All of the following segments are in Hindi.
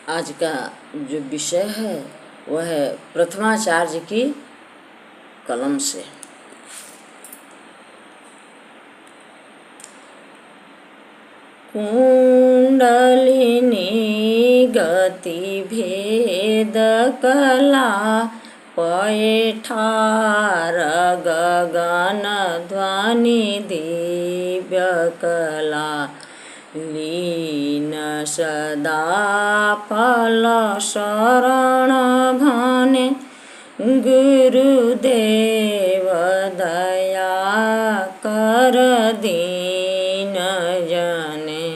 आज का जो विषय है वह है प्रथमाचार्य की कलम से। कुंडलिनी गति भेद कला पैठार गगन ध्वनि दिव्य कला लीन सदा फल शरण भने गुरुदेव दया कर दीन जने।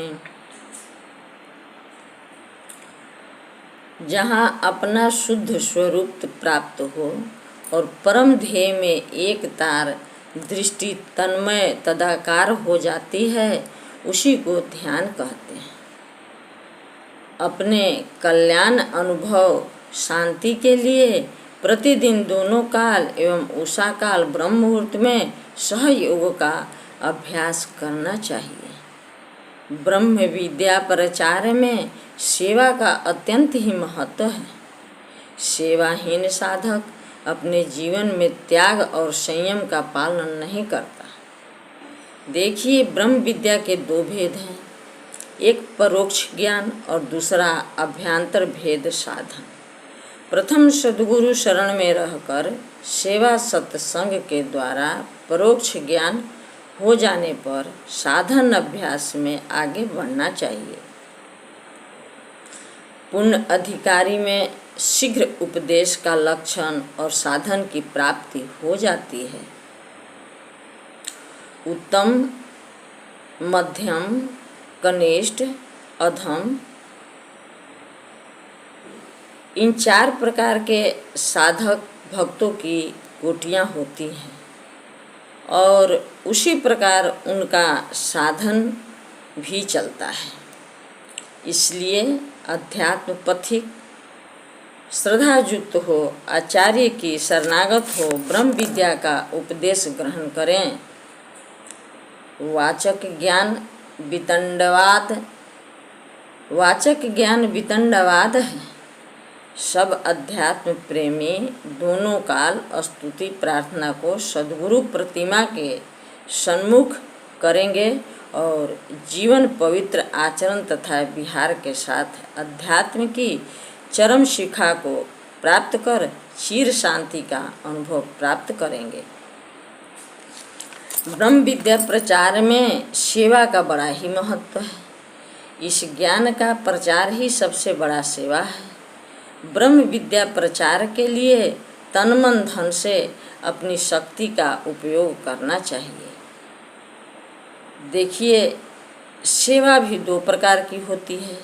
जहाँ अपना शुद्ध स्वरूप प्राप्त हो और परम ध्येय में एक तार दृष्टि तन्मय तदाकार हो जाती है, उसी को ध्यान कहते हैं। अपने कल्याण अनुभव शांति के लिए प्रतिदिन दोनों काल एवं उषा काल ब्रह्म मुहूर्त में सहयोग का अभ्यास करना चाहिए। ब्रह्म विद्या प्रचार में सेवा का अत्यंत ही महत्व है। सेवाहीन साधक अपने जीवन में त्याग और संयम का पालन नहीं करता। देखिए, ब्रह्म विद्या के दो भेद हैं, एक परोक्ष ज्ञान और दूसरा अभ्यांतर भेद साधन। प्रथम सद्गुरु शरण में रहकर सेवा सत्संग के द्वारा परोक्ष ज्ञान हो जाने पर साधन अभ्यास में आगे बढ़ना चाहिए। पूर्ण अधिकारी में शीघ्र उपदेश का लक्षण और साधन की प्राप्ति हो जाती है। उत्तम, मध्यम, कनिष्ठ, अधम, इन चार प्रकार के साधक भक्तों की कोटियाँ होती हैं और उसी प्रकार उनका साधन भी चलता है। इसलिए अध्यात्म पथिक श्रद्धायुक्त हो, आचार्य की शरणागत हो, ब्रह्म विद्या का उपदेश ग्रहण करें। वाचक ज्ञान वितंडवाद है। सब अध्यात्म प्रेमी दोनों काल स्तुति प्रार्थना को सद्गुरु प्रतिमा के सन्मुख करेंगे और जीवन पवित्र आचरण तथा विहार के साथ अध्यात्म की चरम शिखा को प्राप्त कर चिर शांति का अनुभव प्राप्त करेंगे। ब्रह्म विद्या प्रचार में सेवा का बड़ा ही महत्व है। इस ज्ञान का प्रचार ही सबसे बड़ा सेवा है। ब्रह्म विद्या प्रचार के लिए तन मन धन से अपनी शक्ति का उपयोग करना चाहिए। देखिए, सेवा भी दो प्रकार की होती है,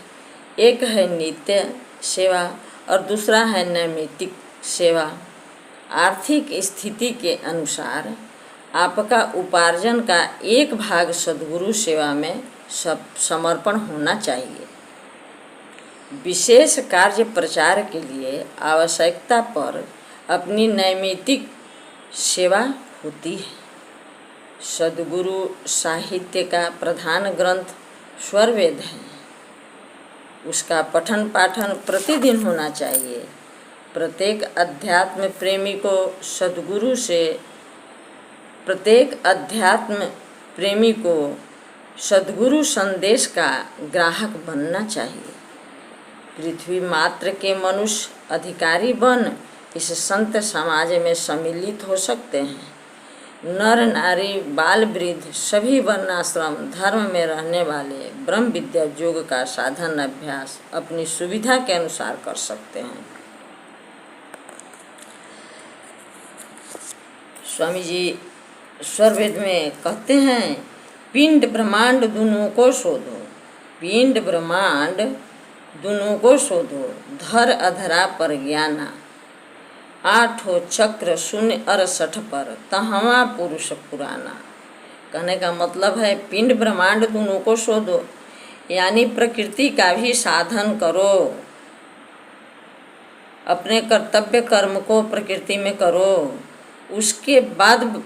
एक है नित्य सेवा और दूसरा है नैमित्तिक सेवा। आर्थिक स्थिति के अनुसार आपका उपार्जन का एक भाग सद्गुरु सेवा में समर्पण होना चाहिए। विशेष कार्य प्रचार के लिए आवश्यकता पर अपनी नैमित्तिक सेवा होती है। सद्गुरु साहित्य का प्रधान ग्रंथ स्वरवेद है। उसका पठन पाठन प्रतिदिन होना चाहिए। प्रत्येक अध्यात्म प्रेमी को सद्गुरु संदेश का ग्राहक बनना चाहिए। पृथ्वी मात्र के मनुष्य अधिकारी बन इस संत समाज में सम्मिलित हो सकते हैं। नर नारी बाल वृद्ध सभी वर्णाश्रम धर्म में रहने वाले ब्रह्म विद्या योग का साधन अभ्यास अपनी सुविधा के अनुसार कर सकते हैं। स्वामी जी स्वरवेद में कहते हैं, पिंड ब्रह्मांड दोनों को शोधो, पिंड ब्रह्मांड दोनों को शोधो, धर अधरा पर ज्ञाना, आठों चक्र शून्य 68 पर तहवा पुरुष पुराना। कहने का मतलब है, पिंड ब्रह्मांड दोनों को शोधो, यानी प्रकृति का भी साधन करो। अपने कर्तव्य कर्म को प्रकृति में करो, उसके बाद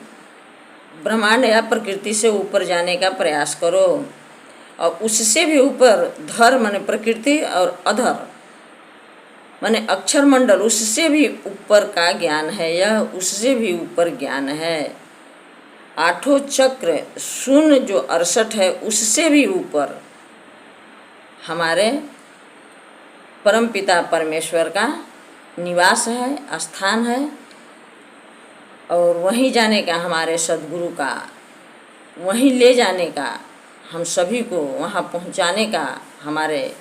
ब्रह्मांड या प्रकृति से ऊपर जाने का प्रयास करो। और उससे भी ऊपर धर माने प्रकृति और अधर माने अक्षर मंडल उससे भी ऊपर का ज्ञान है, यह उससे भी ऊपर ज्ञान है। आठों चक्र शून्य जो 68 है उससे भी ऊपर हमारे परमपिता परमेश्वर का निवास है, स्थान है। और वहीं जाने का हमारे सद्गुरु का, वहीं ले जाने का, हम सभी को वहाँ पहुँचाने का हमारे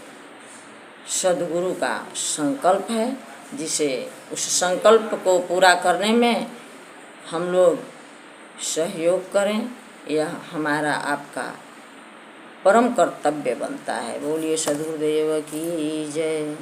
सद्गुरु का संकल्प है, जिसे उस संकल्प को पूरा करने में हम लोग सहयोग करें, यह हमारा आपका परम कर्तव्य बनता है। बोलिए सद्गुरुदेव की जय।